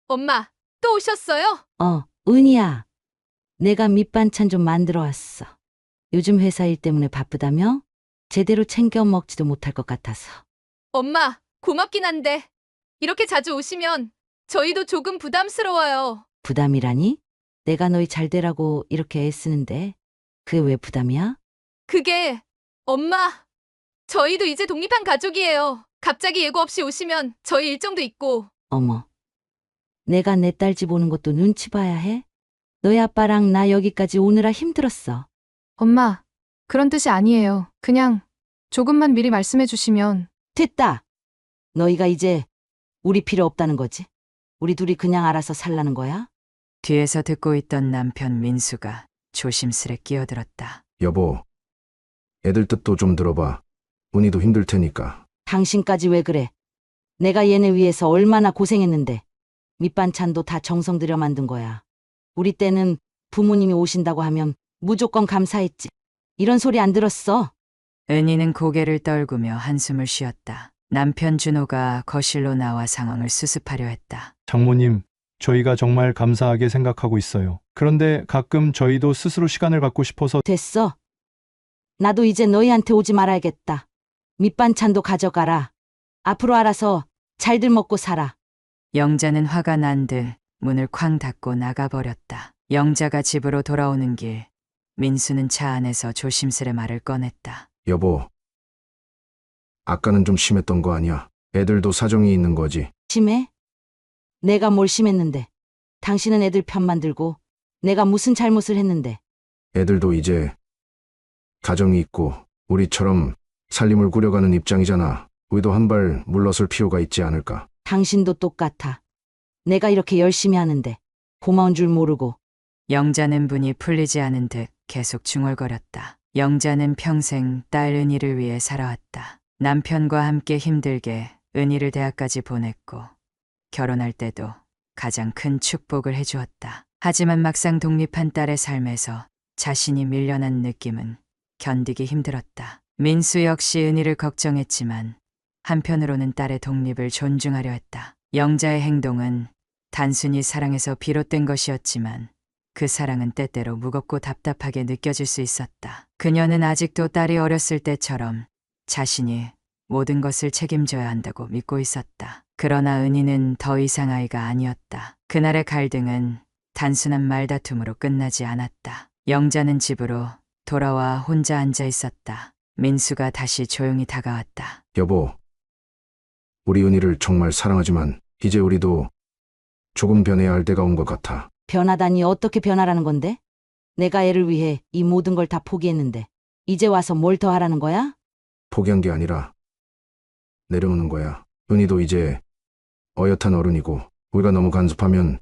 엄마, 또 오셨어요? 은희야. 내가 밑반찬 좀 만들어 왔어. 요즘 회사 일 때문에 바쁘다며? 제대로 챙겨 먹지도 못할 것 같아서. 엄마, 고맙긴 한데, 이렇게 자주 오시면 저희도 조금 부담스러워요. 부담이라니? 내가 너희 잘 되라고 이렇게 애쓰는데 그게 왜 부담이야? 그게, 엄마, 저희도 이제 독립한 가족이에요. 갑자기 예고 없이 오시면 저희 일정도 있고. 어머, 내가 내 딸 집 오는 것도 눈치 봐야 해? 너희 아빠랑 나 여기까지 오느라 힘들었어. 엄마, 그런 뜻이 아니에요. 그냥 조금만 미리 말씀해 주시면. 됐다. 너희가 이제 우리 필요 없다는 거지? 우리 둘이 그냥 알아서 살라는 거야? 뒤에서 듣고 있던 남편 민수가 조심스레 끼어들었다. 여보, 애들 뜻도 좀 들어봐. 은희도 힘들 테니까. 당신까지 왜 그래? 내가 얘네 위해서 얼마나 고생했는데. 밑반찬도 다 정성 들여 만든 거야. 우리 때는 부모님이 오신다고 하면 무조건 감사했지. 이런 소리 안 들었어. 은희는 고개를 떨구며 한숨을 쉬었다. 남편 준호가 거실로 나와 상황을 수습하려 했다. 장모님, 저희가 정말 감사하게 생각하고 있어요. 그런데 가끔 저희도 스스로 시간을 갖고 싶어서 됐어. 나도 이제 너희한테 오지 말아야겠다. 밑반찬도 가져가라. 앞으로 알아서 잘들 먹고 살아. 영자는 화가 난 듯 문을 쾅 닫고 나가버렸다. 영자가 집으로 돌아오는 길, 민수는 차 안에서 조심스레 말을 꺼냈다. 여보, 아까는 좀 심했던 거 아니야? 애들도 사정이 있는 거지. 심해? 내가 뭘 심했는데. 당신은 애들 편만 들고 내가 무슨 잘못을 했는데. 애들도 이제 가정이 있고 우리처럼 살림을 꾸려가는 입장이잖아. 우리도 한 발 물러설 필요가 있지 않을까? 당신도 똑같아. 내가 이렇게 열심히 하는데 고마운 줄 모르고. 영자는 분이 풀리지 않은 듯 계속 중얼거렸다. 영자는 평생 딸 은희를 위해 살아왔다. 남편과 함께 힘들게 은희를 대학까지 보냈고 결혼할 때도 가장 큰 축복을 해주었다. 하지만 막상 독립한 딸의 삶에서 자신이 밀려난 느낌은 견디기 힘들었다. 민수 역시 은희를 걱정했지만 한편으로는 딸의 독립을 존중하려 했다. 영자의 행동은 단순히 사랑에서 비롯된 것이었지만 그 사랑은 때때로 무겁고 답답하게 느껴질 수 있었다. 그녀는 아직도 딸이 어렸을 때처럼 자신이 모든 것을 책임져야 한다고 믿고 있었다. 그러나 은희는 더 이상 아이가 아니었다. 그날의 갈등은 단순한 말다툼으로 끝나지 않았다. 영자는 집으로 돌아와 혼자 앉아 있었다. 민수가 다시 조용히 다가왔다. 여보, 우리 은희를 정말 사랑하지만 이제 우리도 조금 변해야 할 때가 온 것 같아. 변하다니 어떻게 변하라는 건데? 내가 애를 위해 이 모든 걸 다 포기했는데 이제 와서 뭘 더 하라는 거야? 포기한 게 아니라 내려오는 거야. 은희도 이제 어엿한 어른이고 우리가 너무 간섭하면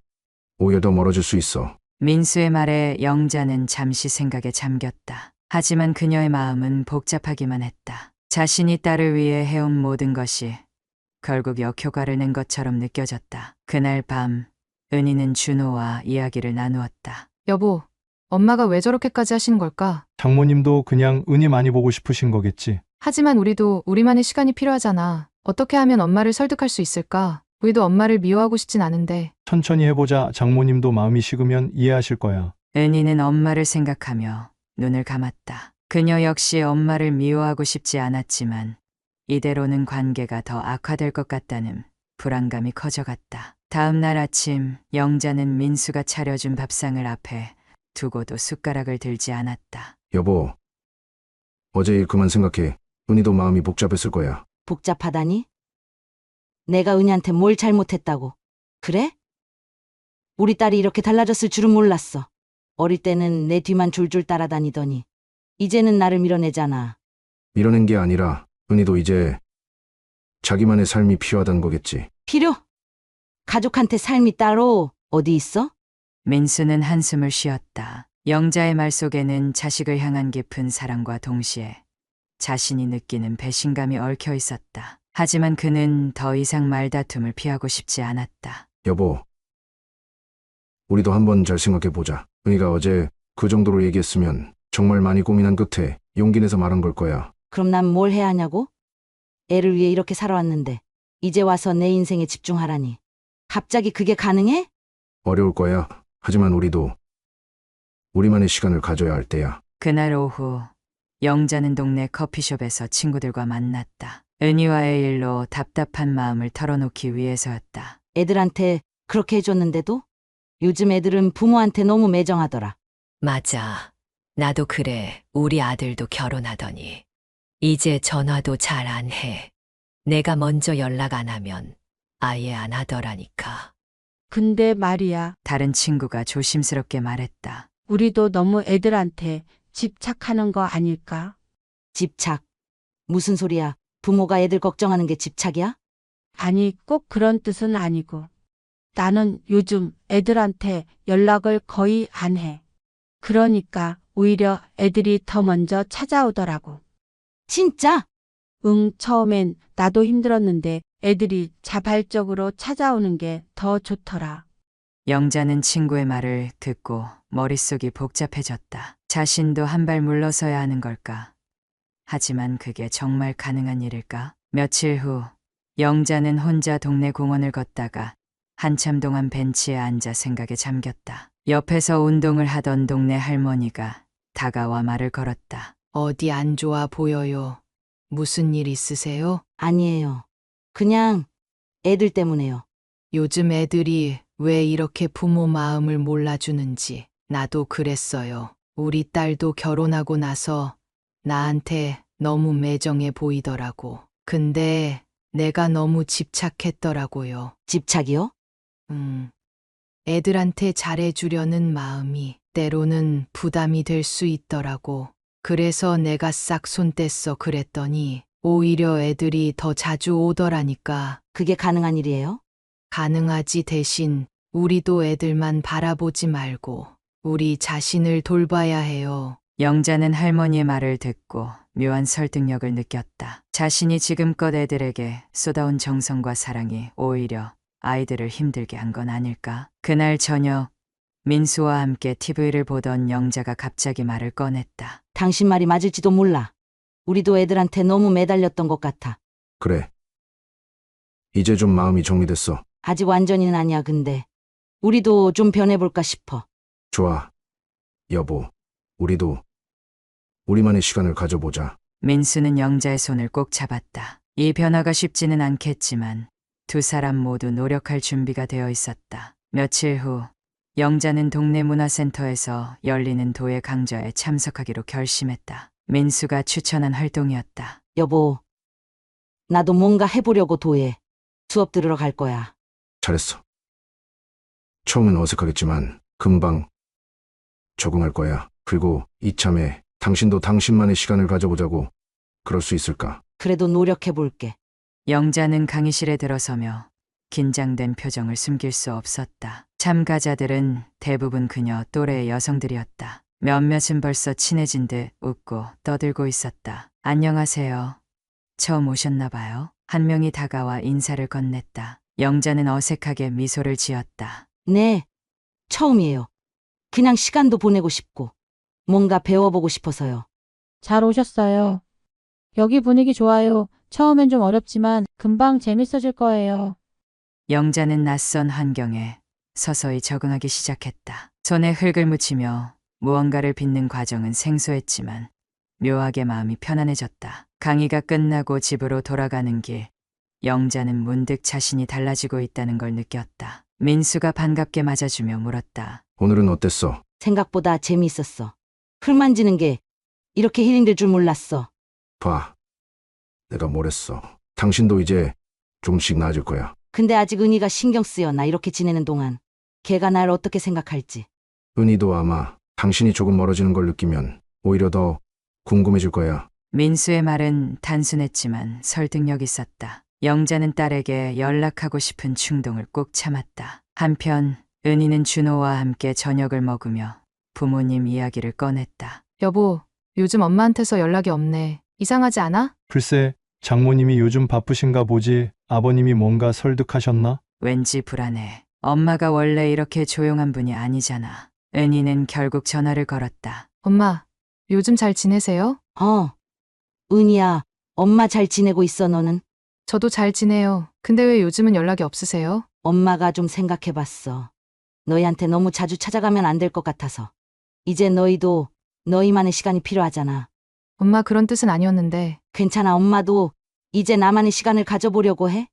오히려 더 멀어질 수 있어. 민수의 말에 영자는 잠시 생각에 잠겼다. 하지만 그녀의 마음은 복잡하기만 했다. 자신이 딸을 위해 해온 모든 것이 결국 역효과를 낸 것처럼 느껴졌다. 그날 밤 은희는 준호와 이야기를 나누었다. 여보, 엄마가 왜 저렇게까지 하시는 걸까? 장모님도 그냥 은희 많이 보고 싶으신 거겠지. 하지만 우리도 우리만의 시간이 필요하잖아. 어떻게 하면 엄마를 설득할 수 있을까? 우리도 엄마를 미워하고 싶진 않은데. 천천히 해보자. 장모님도 마음이 식으면 이해하실 거야. 은희는 엄마를 생각하며 눈을 감았다. 그녀 역시 엄마를 미워하고 싶지 않았지만 이대로는 관계가 더 악화될 것 같다는 불안감이 커져갔다. 다음 날 아침 영자는 민수가 차려준 밥상을 앞에 두고도 숟가락을 들지 않았다. 여보, 어제 일 그만 생각해. 은희도 마음이 복잡했을 거야. 복잡하다니? 내가 은희한테 뭘 잘못했다고. 그래? 우리 딸이 이렇게 달라졌을 줄은 몰랐어. 어릴 때는 내 뒤만 줄줄 따라다니더니 이제는 나를 밀어내잖아. 밀어낸 게 아니라 은희도 이제 자기만의 삶이 필요하다는 거겠지. 필요? 가족한테 삶이 따로 어디 있어? 민수는 한숨을 쉬었다. 영자의 말 속에는 자식을 향한 깊은 사랑과 동시에 자신이 느끼는 배신감이 얽혀 있었다. 하지만 그는 더 이상 말다툼을 피하고 싶지 않았다. 여보, 우리도 한번 잘 생각해보자. 은희가 어제 그 정도로 얘기했으면 정말 많이 고민한 끝에 용기 내서 말한 걸 거야. 그럼 난 뭘 해야 하냐고? 애를 위해 이렇게 살아왔는데 이제 와서 내 인생에 집중하라니. 갑자기 그게 가능해? 어려울 거야. 하지만 우리도 우리만의 시간을 가져야 할 때야. 그날 오후 영자는 동네 커피숍에서 친구들과 만났다. 은희와의 일로 답답한 마음을 털어놓기 위해서였다. 애들한테 그렇게 해줬는데도? 요즘 애들은 부모한테 너무 매정하더라. 맞아. 나도 그래. 우리 아들도 결혼하더니. 이제 전화도 잘 안 해. 내가 먼저 연락 안 하면 아예 안 하더라니까. 근데 말이야, 다른 친구가 조심스럽게 말했다. 우리도 너무 애들한테 집착하는 거 아닐까? 집착. 무슨 소리야? 부모가 애들 걱정하는 게 집착이야? 아니, 꼭 그런 뜻은 아니고. 나는 요즘 애들한테 연락을 거의 안 해. 그러니까 오히려 애들이 더 먼저 찾아오더라고. 진짜? 응, 처음엔 나도 힘들었는데 애들이 자발적으로 찾아오는 게 더 좋더라. 영자는 친구의 말을 듣고 머릿속이 복잡해졌다. 자신도 한 발 물러서야 하는 걸까? 하지만 그게 정말 가능한 일일까? 며칠 후 영자는 혼자 동네 공원을 걷다가 한참 동안 벤치에 앉아 생각에 잠겼다. 옆에서 운동을 하던 동네 할머니가 다가와 말을 걸었다. 어디 안 좋아 보여요. 무슨 일 있으세요? 아니에요. 그냥 애들 때문에요. 요즘 애들이 왜 이렇게 부모 마음을 몰라주는지 나도 그랬어요. 우리 딸도 결혼하고 나서 나한테 너무 매정해 보이더라고. 근데 내가 너무 집착했더라고요. 집착이요? 애들한테 잘해주려는 마음이 때로는 부담이 될 수 있더라고. 그래서 내가 싹 손 뗐어 그랬더니 오히려 애들이 더 자주 오더라니까. 그게 가능한 일이에요? 가능하지 대신 우리도 애들만 바라보지 말고 우리 자신을 돌봐야 해요. 영자는 할머니의 말을 듣고 묘한 설득력을 느꼈다. 자신이 지금껏 애들에게 쏟아온 정성과 사랑이 오히려 아이들을 힘들게 한 건 아닐까? 그날 저녁 민수와 함께 TV를 보던 영자가 갑자기 말을 꺼냈다. 당신 말이 맞을지도 몰라. 우리도 애들한테 너무 매달렸던 것 같아. 그래. 이제 좀 마음이 정리됐어. 아직 완전히는 아니야, 근데. 우리도 좀 변해볼까 싶어. 좋아. 여보, 우리도 우리만의 시간을 가져보자. 민수는 영자의 손을 꼭 잡았다. 이 변화가 쉽지는 않겠지만 두 사람 모두 노력할 준비가 되어 있었다. 며칠 후 영자는 동네 문화센터에서 열리는 도예 강좌에 참석하기로 결심했다. 민수가 추천한 활동이었다. 여보, 나도 뭔가 해보려고 도해. 수업 들으러 갈 거야. 잘했어. 처음은 어색하겠지만 금방 적응할 거야. 그리고 이참에 당신도 당신만의 시간을 가져보자고. 그럴 수 있을까? 그래도 노력해볼게. 영자는 강의실에 들어서며 긴장된 표정을 숨길 수 없었다. 참가자들은 대부분 그녀 또래의 여성들이었다. 몇몇은 벌써 친해진 듯 웃고 떠들고 있었다. 안녕하세요. 처음 오셨나 봐요. 한 명이 다가와 인사를 건넸다. 영자는 어색하게 미소를 지었다. 네, 처음이에요. 그냥 시간도 보내고 싶고, 뭔가 배워보고 싶어서요. 잘 오셨어요. 여기 분위기 좋아요. 처음엔 좀 어렵지만 금방 재밌어질 거예요. 영자는 낯선 환경에 서서히 적응하기 시작했다. 손에 흙을 묻히며 무언가를 빚는 과정은 생소했지만 묘하게 마음이 편안해졌다. 강의가 끝나고 집으로 돌아가는 길, 영자는 문득 자신이 달라지고 있다는 걸 느꼈다. 민수가 반갑게 맞아주며 물었다. 오늘은 어땠어? 생각보다 재미있었어. 흙 만지는 게 이렇게 힐링될 줄 몰랐어. 봐. 내가 뭘 했어. 당신도 이제 조금씩 나아질 거야. 근데 아직 은희가 신경 쓰여, 나 이렇게 지내는 동안. 걔가 날 어떻게 생각할지. 은희도 아마 당신이 조금 멀어지는 걸 느끼면 오히려 더 궁금해질 거야. 민수의 말은 단순했지만 설득력 있었다. 영자는 딸에게 연락하고 싶은 충동을 꼭 참았다. 한편 은희는 준호와 함께 저녁을 먹으며 부모님 이야기를 꺼냈다. 여보, 요즘 엄마한테서 연락이 없네. 이상하지 않아? 글쎄, 장모님이 요즘 바쁘신가 보지. 아버님이 뭔가 설득하셨나? 왠지 불안해. 엄마가 원래 이렇게 조용한 분이 아니잖아. 은희는 결국 전화를 걸었다. 엄마, 요즘 잘 지내세요? 은희야, 엄마 잘 지내고 있어, 너는? 저도 잘 지내요. 근데 왜 요즘은 연락이 없으세요? 엄마가 좀 생각해봤어. 너희한테 너무 자주 찾아가면 안 될 것 같아서. 이제 너희도 너희만의 시간이 필요하잖아. 엄마 그런 뜻은 아니었는데. 괜찮아, 엄마도 이제 나만의 시간을 가져보려고 해.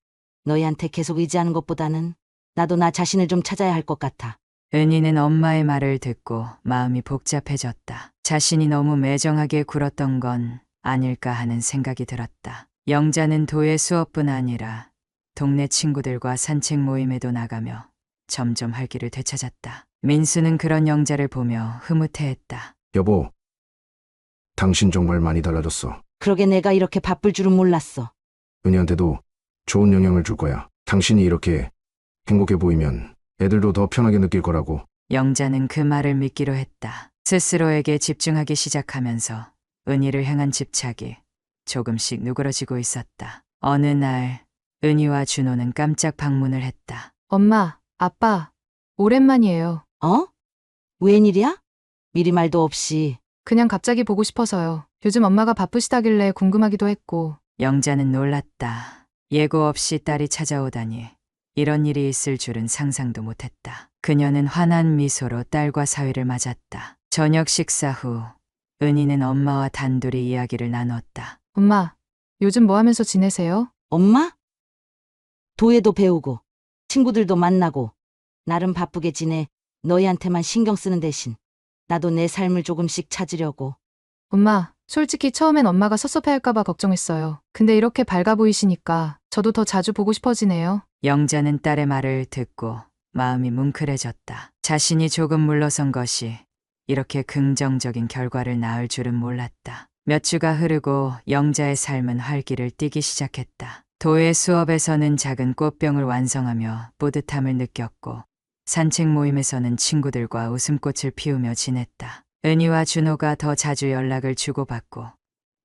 너희한테 계속 의지하는 것보다는 나도 나 자신을 좀 찾아야 할 것 같아. 은희는 엄마의 말을 듣고 마음이 복잡해졌다. 자신이 너무 매정하게 굴었던 건 아닐까 하는 생각이 들었다. 영자는 도예 수업뿐 아니라 동네 친구들과 산책 모임에도 나가며 점점 활기를 되찾았다. 민수는 그런 영자를 보며 흐뭇해했다. 여보, 당신 정말 많이 달라졌어. 그러게 내가 이렇게 바쁠 줄은 몰랐어. 은희한테도 좋은 영향을 줄 거야. 당신이 이렇게 행복해 보이면 애들도 더 편하게 느낄 거라고. 영자는 그 말을 믿기로 했다. 스스로에게 집중하기 시작하면서 은희를 향한 집착이 조금씩 누그러지고 있었다. 어느 날 은희와 준호는 깜짝 방문을 했다. 엄마, 아빠, 오랜만이에요. 어? 웬일이야? 미리 말도 없이. 그냥 갑자기 보고 싶어서요. 요즘 엄마가 바쁘시다길래 궁금하기도 했고. 영자는 놀랐다. 예고 없이 딸이 찾아오다니 이런 일이 있을 줄은 상상도 못했다. 그녀는 환한 미소로 딸과 사위를 맞았다. 저녁 식사 후 은희는 엄마와 단둘이 이야기를 나눴다. 엄마, 요즘 뭐 하면서 지내세요? 엄마? 도예도 배우고 친구들도 만나고 나름 바쁘게 지내. 너희한테만 신경 쓰는 대신 나도 내 삶을 조금씩 찾으려고. 엄마, 솔직히 처음엔 엄마가 섭섭해할까봐 걱정했어요. 근데 이렇게 밝아 보이시니까 저도 더 자주 보고 싶어지네요. 영자는 딸의 말을 듣고 마음이 뭉클해졌다. 자신이 조금 물러선 것이 이렇게 긍정적인 결과를 낳을 줄은 몰랐다. 몇 주가 흐르고 영자의 삶은 활기를 띠기 시작했다. 도예 수업에서는 작은 꽃병을 완성하며 뿌듯함을 느꼈고 산책 모임에서는 친구들과 웃음꽃을 피우며 지냈다. 은희와 준호가 더 자주 연락을 주고받고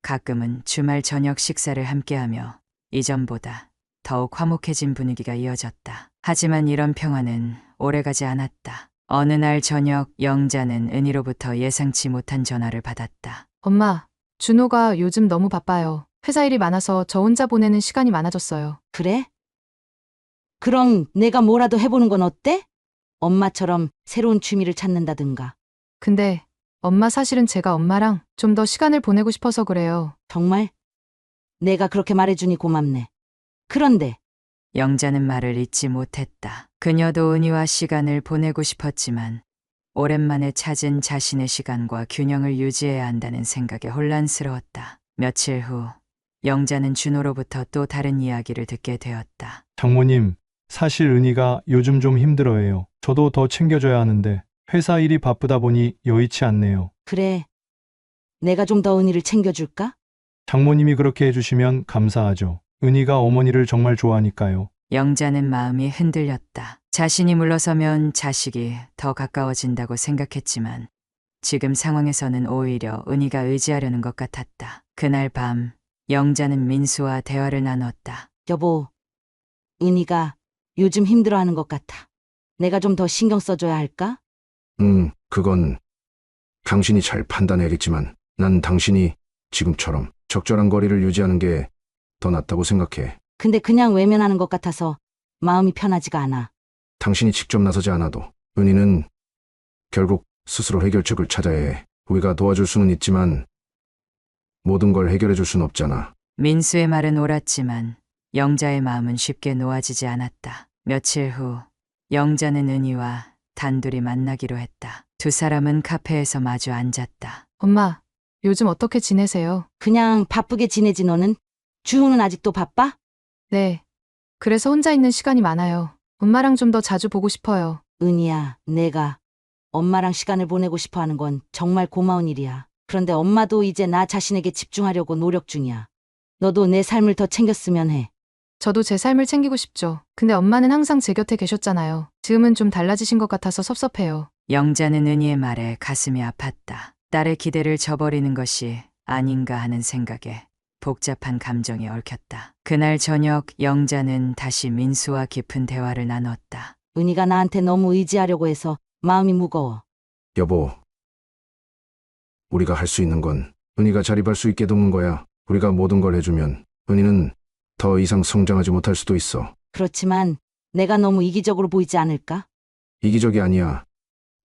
가끔은 주말 저녁 식사를 함께하며 이전보다 더욱 화목해진 분위기가 이어졌다. 하지만 이런 평화는 오래가지 않았다. 어느 날 저녁 영자는 은희로부터 예상치 못한 전화를 받았다. 엄마, 준호가 요즘 너무 바빠요. 회사 일이 많아서 저 혼자 보내는 시간이 많아졌어요. 그래? 그럼 내가 뭐라도 해보는 건 어때? 엄마처럼 새로운 취미를 찾는다든가. 근데 엄마 사실은 제가 엄마랑 좀 더 시간을 보내고 싶어서 그래요. 정말? 내가 그렇게 말해주니 고맙네. 그런데 영자는 말을 잇지 못했다. 그녀도 은희와 시간을 보내고 싶었지만 오랜만에 찾은 자신의 시간과 균형을 유지해야 한다는 생각에 혼란스러웠다. 며칠 후 영자는 준호로부터 또 다른 이야기를 듣게 되었다. 장모님, 사실 은희가 요즘 좀 힘들어해요. 저도 더 챙겨줘야 하는데 회사 일이 바쁘다 보니 여의치 않네요. 그래. 내가 좀 더 은희를 챙겨줄까? 장모님이 그렇게 해주시면 감사하죠. 은희가 어머니를 정말 좋아하니까요. 영자는 마음이 흔들렸다. 자신이 물러서면 자식이 더 가까워진다고 생각했지만 지금 상황에서는 오히려 은희가 의지하려는 것 같았다. 그날 밤 영자는 민수와 대화를 나눴다. 여보, 은희가 요즘 힘들어하는 것 같아. 내가 좀 더 신경 써줘야 할까? 그건 당신이 잘 판단해야겠지만 난 당신이 지금처럼 적절한 거리를 유지하는 게 더 낫다고 생각해. 근데 그냥 외면하는 것 같아서 마음이 편하지가 않아. 당신이 직접 나서지 않아도 은희는 결국 스스로 해결책을 찾아야 해. 우리가 도와줄 수는 있지만 모든 걸 해결해 줄 수는 없잖아. 민수의 말은 옳았지만 영자의 마음은 쉽게 놓아지지 않았다. 며칠 후 영자는 은희와 단둘이 만나기로 했다. 두 사람은 카페에서 마주 앉았다. 엄마, 요즘 어떻게 지내세요? 그냥 바쁘게 지내지 너는? 주호는 아직도 바빠? 네. 그래서 혼자 있는 시간이 많아요. 엄마랑 좀 더 자주 보고 싶어요. 은희야, 내가 엄마랑 시간을 보내고 싶어 하는 건 정말 고마운 일이야. 그런데 엄마도 이제 나 자신에게 집중하려고 노력 중이야. 너도 내 삶을 더 챙겼으면 해. 저도 제 삶을 챙기고 싶죠. 근데 엄마는 항상 제 곁에 계셨잖아요. 지금은 좀 달라지신 것 같아서 섭섭해요. 영자는 은희의 말에 가슴이 아팠다. 딸의 기대를 저버리는 것이 아닌가 하는 생각에 복잡한 감정이 얽혔다. 그날 저녁 영자는 다시 민수와 깊은 대화를 나눴다. 은희가 나한테 너무 의지하려고 해서 마음이 무거워. 여보, 우리가 할 수 있는 건 은희가 자립할 수 있게 돕는 거야. 우리가 모든 걸 해주면 은희는 더 이상 성장하지 못할 수도 있어. 그렇지만 내가 너무 이기적으로 보이지 않을까? 이기적이 아니야.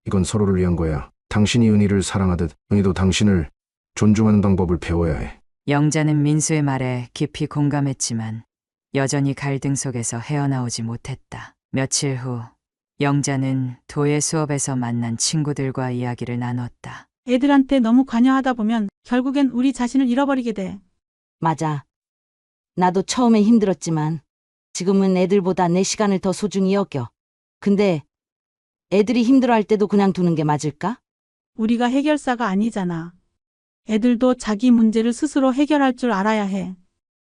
이건 서로를 위한 거야. 당신이 은희를 사랑하듯 은희도 당신을 존중하는 방법을 배워야 해. 영자는 민수의 말에 깊이 공감했지만 여전히 갈등 속에서 헤어나오지 못했다. 며칠 후 영자는 도예 수업에서 만난 친구들과 이야기를 나눴다. 애들한테 너무 관여하다 보면 결국엔 우리 자신을 잃어버리게 돼. 맞아. 나도 처음엔 힘들었지만 지금은 애들보다 내 시간을 더 소중히 여겨. 근데 애들이 힘들어할 때도 그냥 두는 게 맞을까? 우리가 해결사가 아니잖아. 애들도 자기 문제를 스스로 해결할 줄 알아야 해.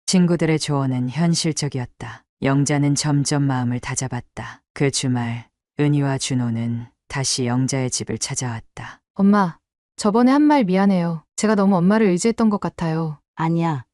친구들의 조언은 현실적이었다. 영자는 점점 마음을 다잡았다. 그 주말 은희와 준호는 다시 영자의 집을 찾아왔다. 엄마, 저번에 한 말 미안해요. 제가 너무 엄마를 의지했던 것 같아요. 아니야.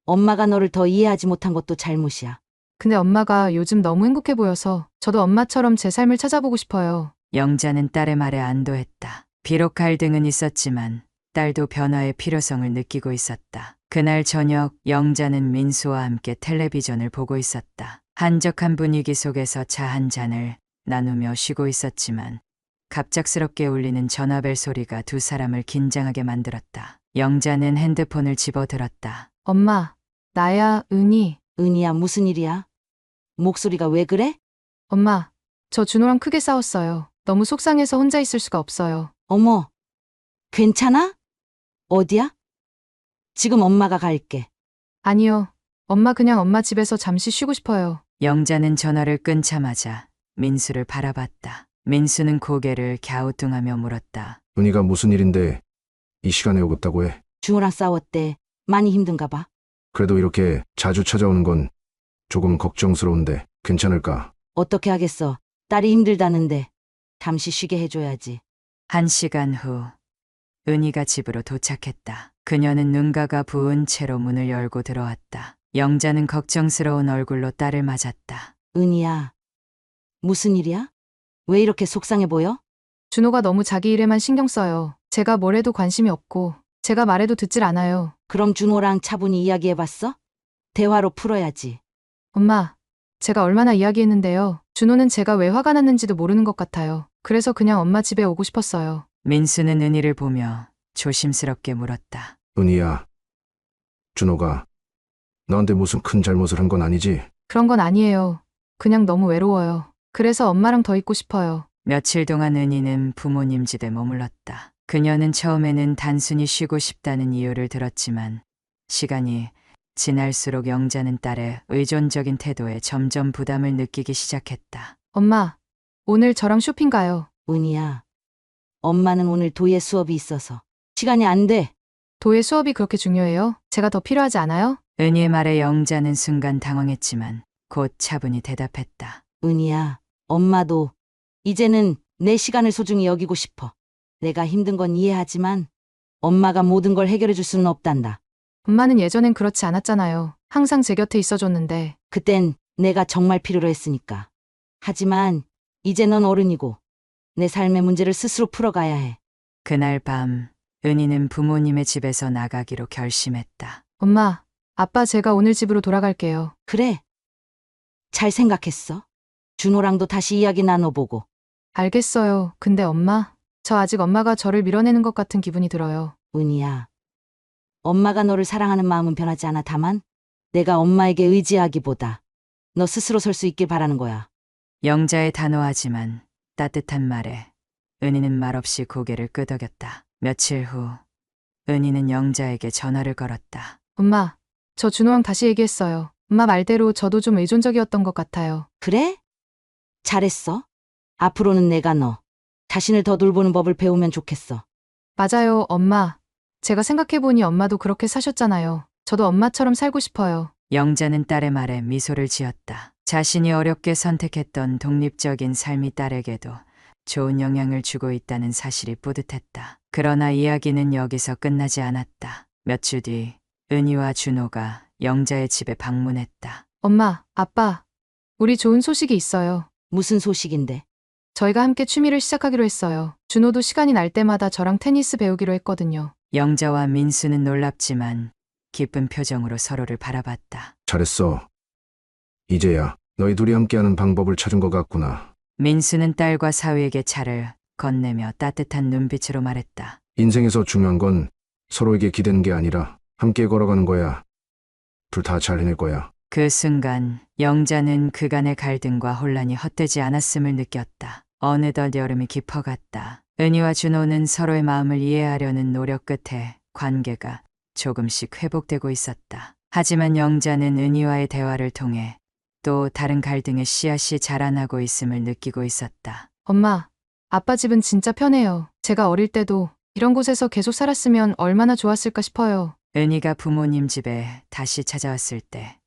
엄마가 너를 더 이해하지 못한 것도 잘못이야. 근데 엄마가 요즘 너무 행복해 보여서 저도 엄마처럼 제 삶을 찾아보고 싶어요. 영자는 딸의 말에 안도했다. 비록 갈등은 있었지만 딸도 변화의 필요성을 느끼고 있었다. 그날 저녁 영자는 민수와 함께 텔레비전을 보고 있었다. 한적한 분위기 속에서 차 한 잔을 나누며 쉬고 있었지만 갑작스럽게 울리는 전화벨 소리가 두 사람을 긴장하게 만들었다. 영자는 핸드폰을 집어들었다. 엄마, 나야, 은희. 은희야, 무슨 일이야? 목소리가 왜 그래? 엄마, 저 준호랑 크게 싸웠어요. 너무 속상해서 혼자 있을 수가 없어요. 어머, 괜찮아? 어디야? 지금 엄마가 갈게. 아니요. 엄마 그냥 엄마 집에서 잠시 쉬고 싶어요. 영자는 전화를 끊자마자 민수를 바라봤다. 민수는 고개를 갸우뚱하며 물었다. 은희가 무슨 일인데 이 시간에 오겠다고 해? 준호랑 싸웠대. 많이 힘든가 봐. 그래도 이렇게 자주 찾아오는 건 조금 걱정스러운데 괜찮을까? 어떻게 하겠어. 딸이 힘들다는데 잠시 쉬게 해줘야지. 1시간 후 은희가 집으로 도착했다. 그녀는 눈가가 부은 채로 문을 열고 들어왔다. 영자는 걱정스러운 얼굴로 딸을 맞았다. 은희야, 무슨 일이야? 왜 이렇게 속상해 보여? 준호가 너무 자기 일에만 신경 써요. 제가 뭘 해도 관심이 없고 제가 말해도 듣질 않아요. 그럼 준호랑 차분히 이야기해봤어? 대화로 풀어야지. 엄마, 제가 얼마나 이야기했는데요. 준호는 제가 왜 화가 났는지도 모르는 것 같아요. 그래서 그냥 엄마 집에 오고 싶었어요. 민수는 은희를 보며 조심스럽게 물었다. 은희야, 준호가 너한테 무슨 큰 잘못을 한 건 아니지? 그런 건 아니에요. 그냥 너무 외로워요. 그래서 엄마랑 더 있고 싶어요. 며칠 동안 은희는 부모님 집에 머물렀다. 그녀는 처음에는 단순히 쉬고 싶다는 이유를 들었지만 시간이 지날수록 영자는 딸의 의존적인 태도에 점점 부담을 느끼기 시작했다. 엄마, 오늘 저랑 쇼핑 가요. 은희야, 엄마는 오늘 도예 수업이 있어서 시간이 안 돼. 도예 수업이 그렇게 중요해요? 제가 더 필요하지 않아요? 은희의 말에 영자는 순간 당황했지만 곧 차분히 대답했다. 은희야, 엄마도 이제는 내 시간을 소중히 여기고 싶어. 내가 힘든 건 이해하지만 엄마가 모든 걸 해결해 줄 수는 없단다. 엄마는 예전엔 그렇지 않았잖아요. 항상 제 곁에 있어줬는데. 그땐 내가 정말 필요로 했으니까. 하지만 이제 넌 어른이고 내 삶의 문제를 스스로 풀어가야 해. 그날 밤 은희는 부모님의 집에서 나가기로 결심했다. 엄마, 아빠 제가 오늘 집으로 돌아갈게요. 그래. 잘 생각했어. 준호랑도 다시 이야기 나눠보고. 알겠어요. 근데 엄마, 저 아직 엄마가 저를 밀어내는 것 같은 기분이 들어요. 은희야, 엄마가 너를 사랑하는 마음은 변하지 않아. 다만 내가 엄마에게 의지하기보다 너 스스로 설 수 있길 바라는 거야. 영자의 단호하지만 따뜻한 말에 은희는 말없이 고개를 끄덕였다. 며칠 후 은희는 영자에게 전화를 걸었다. 엄마, 저 준호랑 다시 얘기했어요. 엄마 말대로 저도 좀 의존적이었던 것 같아요. 그래? 잘했어. 앞으로는 내가 너 자신을 더 돌보는 법을 배우면 좋겠어. 맞아요, 엄마. 제가 생각해보니 엄마도 그렇게 사셨잖아요. 저도 엄마처럼 살고 싶어요. 영자는 딸의 말에 미소를 지었다. 자신이 어렵게 선택했던 독립적인 삶이 딸에게도 좋은 영향을 주고 있다는 사실이 뿌듯했다. 그러나 이야기는 여기서 끝나지 않았다. 며칠 뒤 은희와 준호가 영자의 집에 방문했다. 엄마, 아빠, 우리 좋은 소식이 있어요. 무슨 소식인데? 저희가 함께 취미를 시작하기로 했어요. 준호도 시간이 날 때마다 저랑 테니스 배우기로 했거든요. 영자와 민수는 놀랍지만 기쁜 표정으로 서로를 바라봤다. 잘했어. 이제야 너희 둘이 함께하는 방법을 찾은 것 같구나. 민수는 딸과 사위에게 차를 건네며 따뜻한 눈빛으로 말했다. 인생에서 중요한 건 서로에게 기대는 게 아니라 함께 걸어가는 거야. 둘 다 잘 해낼 거야. 그 순간 영자는 그간의 갈등과 혼란이 헛되지 않았음을 느꼈다. 어느덧 여름이 깊어갔다. 은희와 준호는 서로의 마음을 이해하려는 노력 끝에 관계가 조금씩 회복되고 있었다. 하지만 영자는 은희와의 대화를 통해 또 다른 갈등의 씨앗이 자라나고 있음을 느끼고 있었다. 엄마, 아빠 집은 진짜 편해요. 제가 어릴 때도 이런 곳에서 계속 살았으면 얼마나 좋았을까 싶어요. 은희가 부모님 집에 다시 찾아왔을 때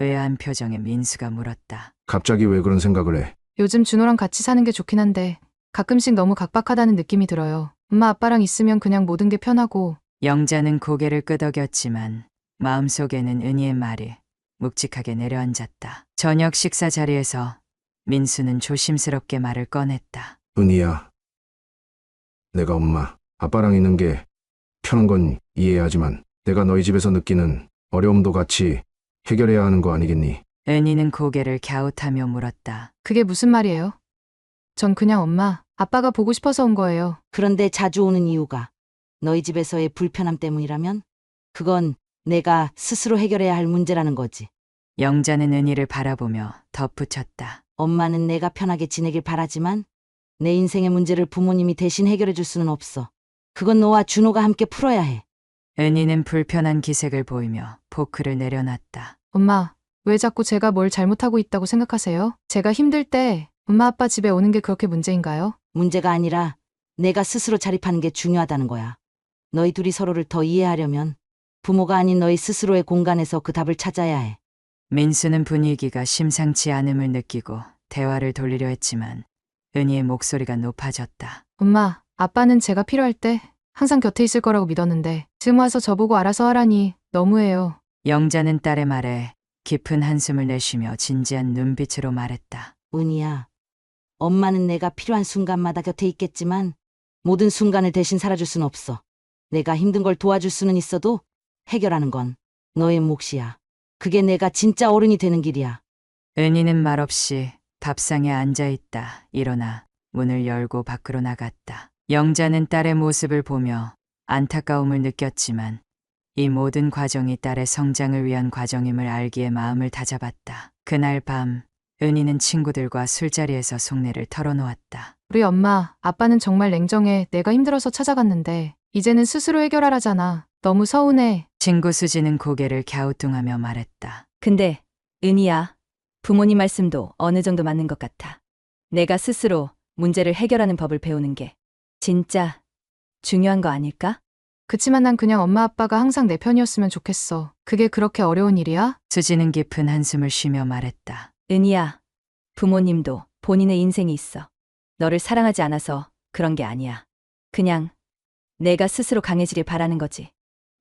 의아한 표정에 민수가 물었다. 갑자기 왜 그런 생각을 해? 요즘 준호랑 같이 사는 게 좋긴 한데 가끔씩 너무 각박하다는 느낌이 들어요. 엄마 아빠랑 있으면 그냥 모든 게 편하고. 영자는 고개를 끄덕였지만 마음속에는 은희의 말이 묵직하게 내려앉았다. 저녁 식사 자리에서 민수는 조심스럽게 말을 꺼냈다. 은희야. 내가 엄마, 아빠랑 있는 게 편한 건 이해하지만 내가 너희 집에서 느끼는 어려움도 같이 해결해야 하는 거 아니겠니? 은희는 고개를 갸웃하며 물었다. 그게 무슨 말이에요? 전 그냥 엄마, 아빠가 보고 싶어서 온 거예요. 그런데 자주 오는 이유가 너희 집에서의 불편함 때문이라면 그건 내가 스스로 해결해야 할 문제라는 거지. 영자는 은희를 바라보며 덧붙였다. 엄마는 내가 편하게 지내길 바라지만 내 인생의 문제를 부모님이 대신 해결해 줄 수는 없어. 그건 너와 준호가 함께 풀어야 해. 은희는 불편한 기색을 보이며 포크를 내려놨다. 엄마, 왜 자꾸 제가 뭘 잘못하고 있다고 생각하세요? 제가 힘들 때 엄마 아빠 집에 오는 게 그렇게 문제인가요? 문제가 아니라 내가 스스로 자립하는 게 중요하다는 거야. 너희 둘이 서로를 더 이해하려면 부모가 아닌 너희 스스로의 공간에서 그 답을 찾아야 해. 민수는 분위기가 심상치 않음을 느끼고 대화를 돌리려 했지만 은희의 목소리가 높아졌다. 엄마, 아빠는 제가 필요할 때 항상 곁에 있을 거라고 믿었는데 지금 와서 저보고 알아서 하라니 너무해요. 영자는 딸의 말에 깊은 한숨을 내쉬며 진지한 눈빛으로 말했다. 은희야, 엄마는 내가 필요한 순간마다 곁에 있겠지만 모든 순간을 대신 살아줄 순 없어. 내가 힘든 걸 도와줄 수는 있어도 해결하는 건 너의 몫이야. 그게 내가 진짜 어른이 되는 길이야. 은희는 말없이 밥상에 앉아있다 일어나 문을 열고 밖으로 나갔다. 영자는 딸의 모습을 보며 안타까움을 느꼈지만 이 모든 과정이 딸의 성장을 위한 과정임을 알기에 마음을 다잡았다. 그날 밤 은희는 친구들과 술자리에서 속내를 털어놓았다. 우리 엄마, 아빠는 정말 냉정해. 내가 힘들어서 찾아갔는데 이제는 스스로 해결하라잖아. 너무 서운해. 친구 수지는 고개를 갸우뚱하며 말했다. 근데 은희야, 부모님 말씀도 어느 정도 맞는 것 같아. 내가 스스로 문제를 해결하는 법을 배우는 게 진짜 중요한 거 아닐까? 그치만 난 그냥 엄마 아빠가 항상 내 편이었으면 좋겠어. 그게 그렇게 어려운 일이야? 수지는 깊은 한숨을 쉬며 말했다. 은희야, 부모님도 본인의 인생이 있어. 너를 사랑하지 않아서 그런 게 아니야. 그냥 내가 스스로 강해지길 바라는 거지.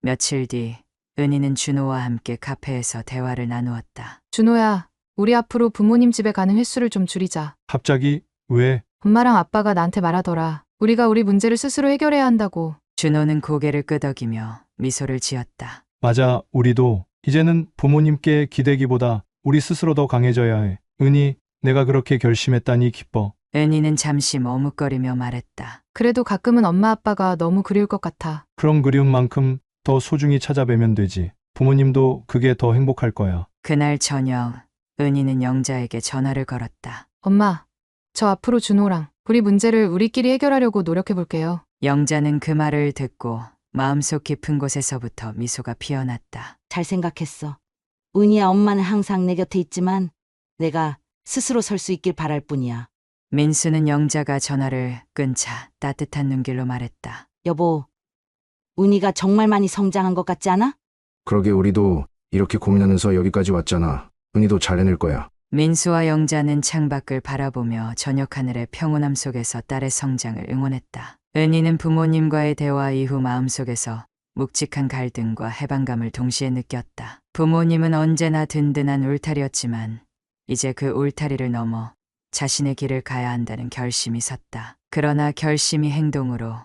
며칠 뒤 은희는 준호와 함께 카페에서 대화를 나누었다. 준호야, 우리 앞으로 부모님 집에 가는 횟수를 좀 줄이자. 갑자기 왜? 엄마랑 아빠가 나한테 말하더라. 우리가 우리 문제를 스스로 해결해야 한다고. 준호는 고개를 끄덕이며 미소를 지었다. 맞아, 우리도 이제는 부모님께 기대기보다 우리 스스로 더 강해져야 해. 은희, 내가 그렇게 결심했다니 기뻐. 은희는 잠시 머뭇거리며 말했다. 그래도 가끔은 엄마 아빠가 너무 그리울 것 같아. 그럼 그리운 만큼 더 소중히 찾아뵈면 되지. 부모님도 그게 더 행복할 거야. 그날 저녁 은희는 영자에게 전화를 걸었다. 엄마, 저 앞으로 준호랑 우리 문제를 우리끼리 해결하려고 노력해볼게요. 영자는 그 말을 듣고 마음속 깊은 곳에서부터 미소가 피어났다. 잘 생각했어. 은희야, 엄마는 항상 내 곁에 있지만 내가 스스로 설 수 있길 바랄 뿐이야. 민수는 영자가 전화를 끊자 따뜻한 눈길로 말했다. 여보, 은희가 정말 많이 성장한 것 같지 않아? 그러게 우리도 이렇게 고민하면서 여기까지 왔잖아. 은희도 잘 해낼 거야. 민수와 영자는 창밖을 바라보며 저녁 하늘의 평온함 속에서 딸의 성장을 응원했다. 은희는 부모님과의 대화 이후 마음속에서 묵직한 갈등과 해방감을 동시에 느꼈다. 부모님은 언제나 든든한 울타리였지만 이제 그 울타리를 넘어 자신의 길을 가야 한다는 결심이 섰다. 그러나 결심이 행동으로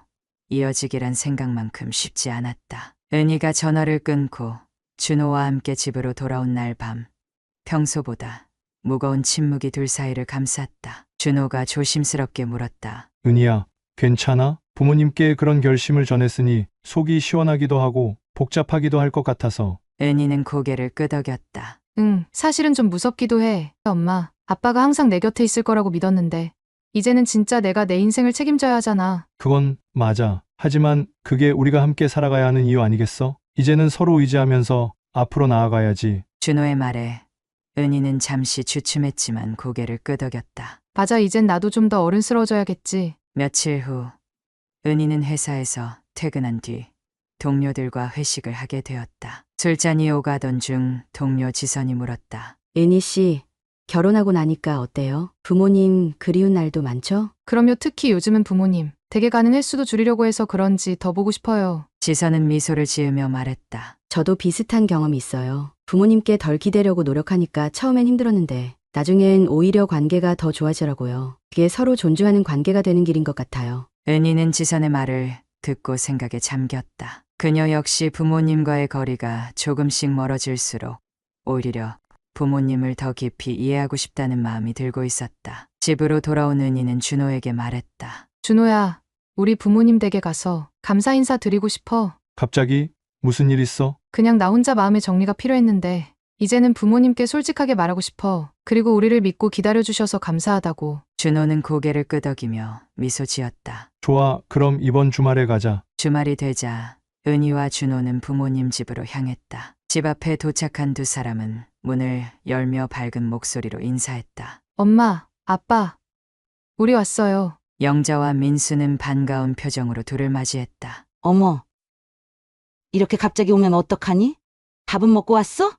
이어지기란 생각만큼 쉽지 않았다. 은희가 전화를 끊고 준호와 함께 집으로 돌아온 날 밤, 평소보다 무거운 침묵이 둘 사이를 감쌌다. 준호가 조심스럽게 물었다. 은희야, 괜찮아? 부모님께 그런 결심을 전했으니 속이 시원하기도 하고 복잡하기도 할 것 같아서. 은희는 고개를 끄덕였다. 응, 사실은 좀 무섭기도 해. 엄마, 아빠가 항상 내 곁에 있을 거라고 믿었는데, 이제는 진짜 내가 내 인생을 책임져야 하잖아. 그건 맞아. 하지만 그게 우리가 함께 살아가야 하는 이유 아니겠어? 이제는 서로 의지하면서 앞으로 나아가야지. 준호의 말에 은희는 잠시 주춤했지만 고개를 끄덕였다. 맞아, 이젠 나도 좀 더 어른스러워져야겠지. 며칠 후 은희는 회사에서 퇴근한 뒤 동료들과 회식을 하게 되었다. 술잔이 오가던 중 동료 지선이 물었다. 은희 씨, 결혼하고 나니까 어때요? 부모님 그리운 날도 많죠? 그럼요, 특히 요즘은 부모님. 댁에 가는 횟수도 줄이려고 해서 그런지 더 보고 싶어요. 지선은 미소를 지으며 말했다. 저도 비슷한 경험이 있어요. 부모님께 덜 기대려고 노력하니까 처음엔 힘들었는데 나중엔 오히려 관계가 더 좋아지더라고요. 그게 서로 존중하는 관계가 되는 길인 것 같아요. 은희는 지선의 말을 듣고 생각에 잠겼다. 그녀 역시 부모님과의 거리가 조금씩 멀어질수록 오히려 부모님을 더 깊이 이해하고 싶다는 마음이 들고 있었다. 집으로 돌아온 은희는 준호에게 말했다. 준호야, 우리 부모님 댁에 가서 감사 인사 드리고 싶어. 갑자기 무슨 일 있어? 그냥 나 혼자 마음의 정리가 필요했는데, 이제는 부모님께 솔직하게 말하고 싶어. 그리고 우리를 믿고 기다려주셔서 감사하다고. 준호는 고개를 끄덕이며 미소 지었다. 좋아, 그럼 이번 주말에 가자. 주말이 되자 은희와 준호는 부모님 집으로 향했다. 집 앞에 도착한 두 사람은 문을 열며 밝은 목소리로 인사했다. 엄마, 아빠, 우리 왔어요. 영자와 민수는 반가운 표정으로 둘을 맞이했다. 어머, 이렇게 갑자기 오면 어떡하니? 밥은 먹고 왔어?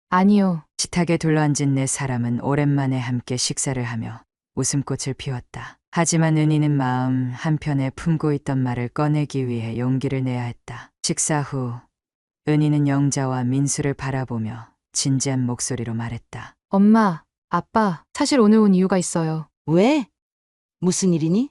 아니요. 식탁에 둘러앉은 네 사람은 오랜만에 함께 식사를 하며 웃음꽃을 피웠다. 하지만 은희는 마음 한편에 품고 있던 말을 꺼내기 위해 용기를 내야 했다. 식사 후 은희는 영자와 민수를 바라보며 진지한 목소리로 말했다. 엄마, 아빠, 사실 오늘 온 이유가 있어요. 왜? 무슨 일이니?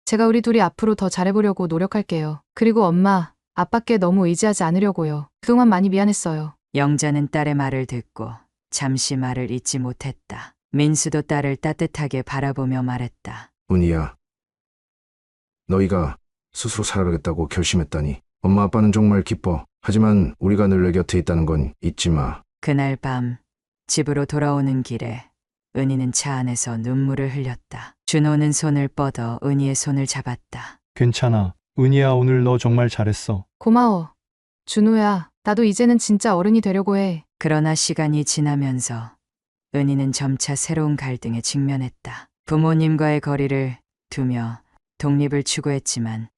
제가 우리 둘이 앞으로 더 잘해보려고 노력할게요. 그리고 엄마, 아빠께 너무 의지하지 않으려고요. 그동안 많이 미안했어요. 영자는 딸의 말을 듣고 잠시 말을 잇지 못했다. 민수도 딸을 따뜻하게 바라보며 말했다. 은희야, 너희가 스스로 살아가겠다고 결심했다니 엄마 아빠는 정말 기뻐. 하지만 우리가 늘 내 곁에 있다는 건 잊지 마. 그날 밤 집으로 돌아오는 길에 은희는 차 안에서 눈물을 흘렸다. 준호는 손을 뻗어 은희의 손을 잡았다. 괜찮아. 은희야, 오늘 너 정말 잘했어. 고마워. 준호야, 나도 이제는 진짜 어른이 되려고 해. 그러나 시간이 지나면서 은희는 점차 새로운 갈등에 직면했다. 부모님과의 거리를 두며 독립을 추구했지만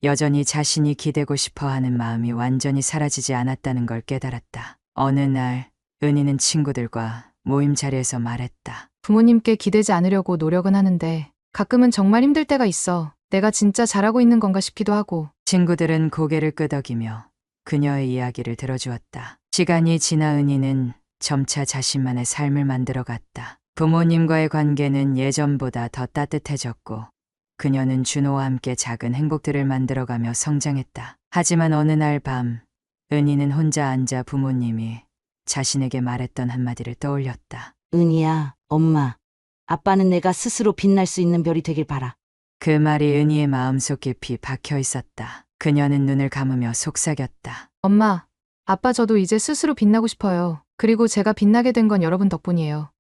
여전히 자신이 기대고 싶어하는 마음이 완전히 사라지지 않았다는 걸 깨달았다. 어느 날 은희는 친구들과 모임 자리에서 말했다. 부모님께 기대지 않으려고 노력은 하는데 가끔은 정말 힘들 때가 있어. 내가 진짜 잘하고 있는 건가 싶기도 하고. 친구들은 고개를 끄덕이며 그녀의 이야기를 들어주었다. 시간이 지나 은희는 점차 자신만의 삶을 만들어갔다. 부모님과의 관계는 예전보다 더 따뜻해졌고 그녀는 준호와 함께 작은 행복들을 만들어가며 성장했다. 하지만 어느 날 밤 은희는 혼자 앉아 부모님이 자신에게 말했던 한마디를 떠올렸다. 은희야, 엄마, 아빠는 내가 스스로 빛날 수 있는 별이 되길 바라. 그 말이 은희의 마음속 깊이 박혀 있었다. 그녀는 눈을 감으며 속삭였다. 엄마, 아빠 저도 이제 스스로 빛나고 싶어요. 그리고 제가 빛나게 된 건 여러분 덕분이에요.